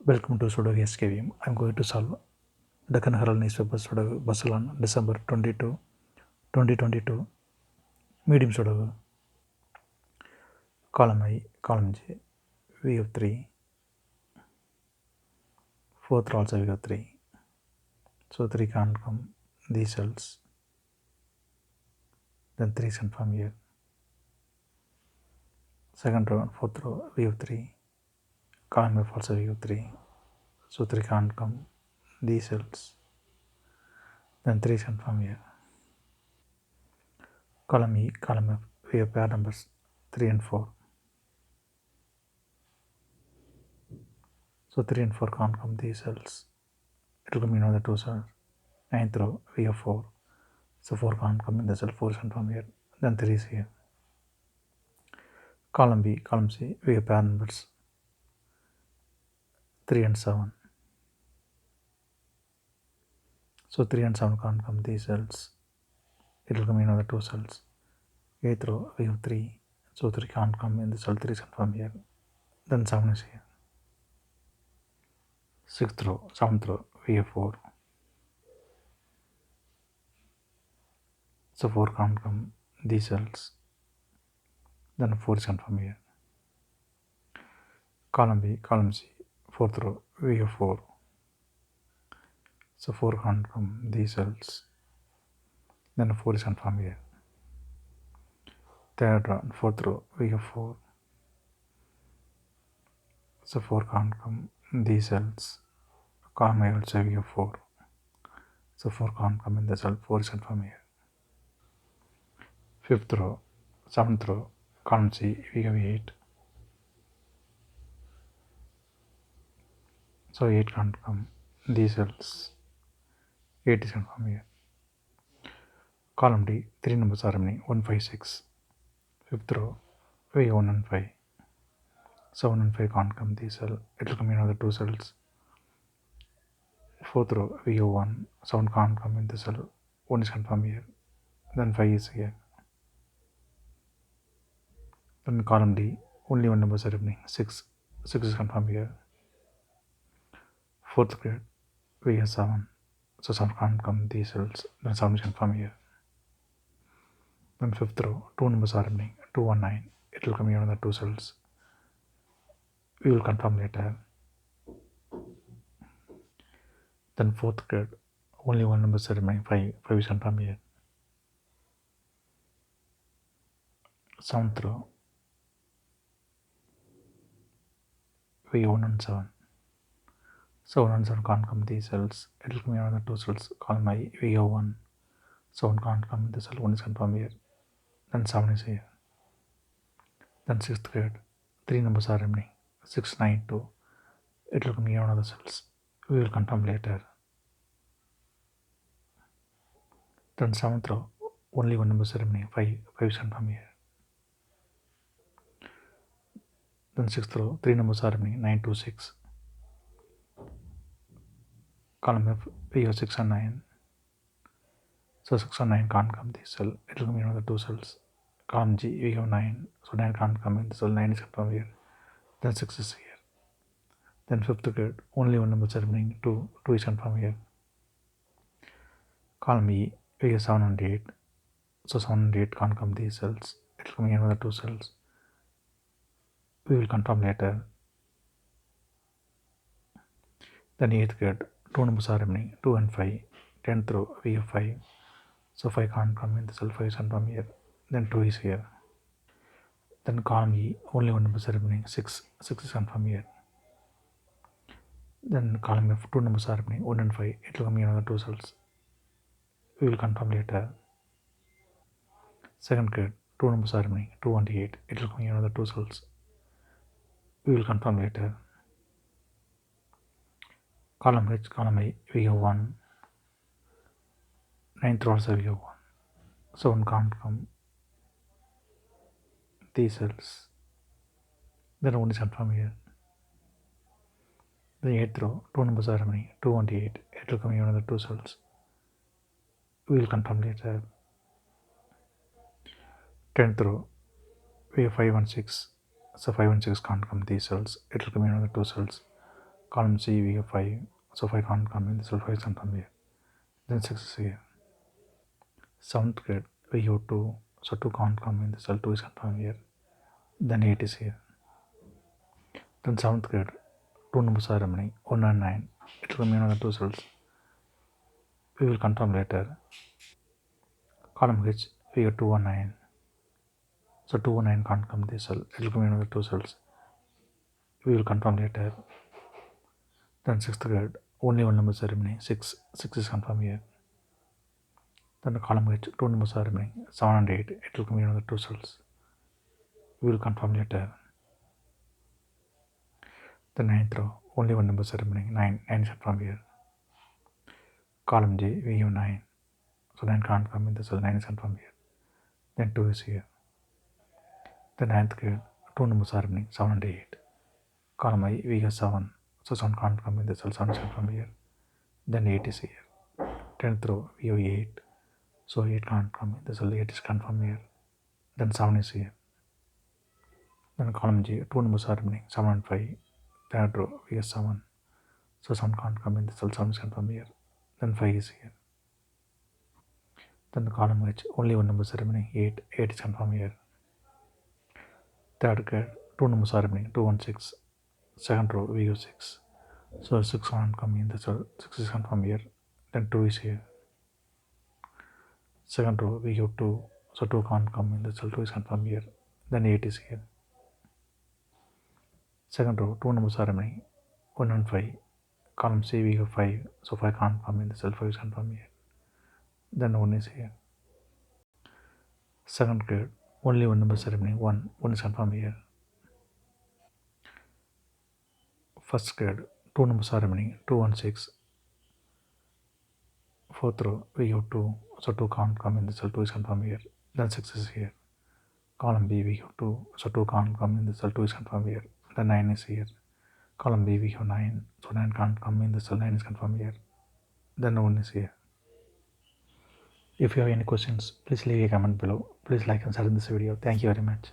Welcome to Sudoku SkVm. I'm going to solve Deccan Herald newspaper Sudoku Basel on December 22, 2022. Medium Sudoku. Column I, column J. We have 3. Fourth row also we have 3. So 3 can't come. These cells. Then 3 sent from here. Second row and fourth row we have 3. Column F also we have 3. So 3 can't come. These cells. Then 3 sent from here. Column E, column F, we have pair numbers 3 and 4. So 3 and 4 can't come these cells. It will come in the 2 cells. 9th row we have 4. So 4 can't come in the cell 4 sent from here. Then 3 is here. Column B, column C, we have pair numbers 3 and 7. So 3 and 7 can't come these cells. It will come in the 2 cells. 8th row we have 3. So 3 can't come in the cell 3 sent from here. Then 7 is here. 6th row, 7th row we have 4. So 4 can't come these cells. Then 4 is sent from here. Column B, column C, 4th row we have 4. So 4 can't come these cells. Then 4 is sent from here. Third row and 4th row we have 4. So 4 can't come these cells. Column A also we have 4. So 4 can't come in the cell 4 is sent from here. 5th row, 7th row, column C we have 8. So 8 can't come these cells. 8 is sent from here. Column D, 3 numbers are remaining 1, 5, 6. 5th row we have 1 and 5. So 1 and 5 can't come these cells. It will come in the 2 cells. 4th row we have 1. 7 can't come in the cell. 1 is sent from here. Then 5 is here. Then column D, only 1 number is remaining 6. 6 is sent from here. 4th grade we have 7. So 7 can't come these cells. Then 7 is sent from here. Then 5th row, 2 numbers are remaining 2 and 9. It will come here in the 2 cells. We will confirm later. Then 4th grade, only 1 number is remaining 5. 5 is sent from here. 7th row we have 1 and 7. So 1 and 7 can't come these cells. It will come here in the 2 cells. Column I we have 1. So 1 can't come in the cell. 1 is sent from here. Then 7 is here. Then 6th grade, 3 numbers are remaining 6, 9, 2. It will come here on the cells. We will confirm later. Then 7th row, only 1 number is remaining 5. 5 is sent from here. Then 6th row, 3 numbers are remaining 9, 2, 6. Column F, we have 6 and 9. So 6 and 9 can't come this cell. It will come in the 2 cells. Column G, we have 9. So 9 can't come in the cell. 9 is sent from here. Then 6 is here. Then 5th grade, only 1 number is remaining 2. 2 is sent from here. Column E, we have 7 and 8. So 7 and 8 can't come these cells. It will come in the 2 cells. We will confirm later. Then 8th grade, 2 numbers are remaining 2 and 5. 10th row we have 5. So 5 can't come in the cell. 5 is sent from here. Then 2 is here. Then column E, only 1 number is remaining 6. 6 is sent from here. Then column F, 2 numbers are remaining 1 and 5. It will come in the 2 cells. We will confirm later. 2nd grade, 2 numbers are remaining 2 and 8. It will come in the 2 cells. We will confirm later. Column H, column I, we have 1. 9th row also we have 1. So 1 can't come these cells. Then 1 is sent from here. The 8th row, 2 numbers are remaining 2 and 8. It will come in the 2 cells. We will confirm later. 10th row, we have 5 and 6. So 5 and 6 can't come these cells. It will come in the 2 cells. Column C, we have 5. So 5 can't come in the cell, 5 is confirmed here. Then 6 is here. 7th grade, we have 2. So 2 can't come in the cell, 2 is confirmed here. Then 8 is here. Then 7th grade, 2 numbers are remaining, 1 and 9. It will remain on the 2 cells. We will confirm later. Column H, we have 2 and 9. So 2 and 9 can't come this cell. It will remain on the 2 cells. We will confirm later. Then 6th grade, only one number is remaining, 6. 6 is confirmed here. Then the column H, 2 numbers are remaining, 7 and 8. It will remain on the 2 cells. We will confirm later. The 9th row, only one number is remaining, 9. 9 is confirmed here. Column J, we have 9. So 9 can't come in the cell, 9 is confirmed here. Then 2 is here. The 9th grade, 2 numbers are remaining, 7 and 8. Column I, we have 7. So 7 can't come in the cell, 7 is confirmed here. Then 8 is here. 10th row, we have 8. So 8 can't come in the cell, 8 is confirmed here. Then 7 is here. Then column J, 2 numbers are remaining, 7 and 5. Third row, we have 7. So 7 can't come in the cell, 7 is confirmed here. Then 5 is here. Then the column H, only one number is remaining, 8. 8 is confirmed here. Third grade, 2 numbers are remaining, 2 and 6. Second row, we have 6. So 6 can't come in the cell, 6 is confirmed here. Then 2 is here. Second row, we have 2. So 2 can't come in the cell, 2 is confirmed here. Then 8 is here. Second row, 2 numbers are remaining, 1 and 5. Column C, we have 5. So 5 can't come in the cell, 5 is confirmed here. Then 1 is here. Second grade, only one number is remaining, 1. 1 is confirmed here. First grade, 2 numbers are remaining, 2 and 6. Fourth row, we have 2. So 2 can't come in the cell, 2 is confirmed here. Then 6 is here. Column B, we have 2. So 2 can't come in the cell, 2 is confirmed here. Then 9 is here. Column B, we have 9. So 9 can't come in the cell, 9 is confirmed here. Then 1 is here. If you have any questions, please leave a comment below. Please like and share this video. Thank you very much.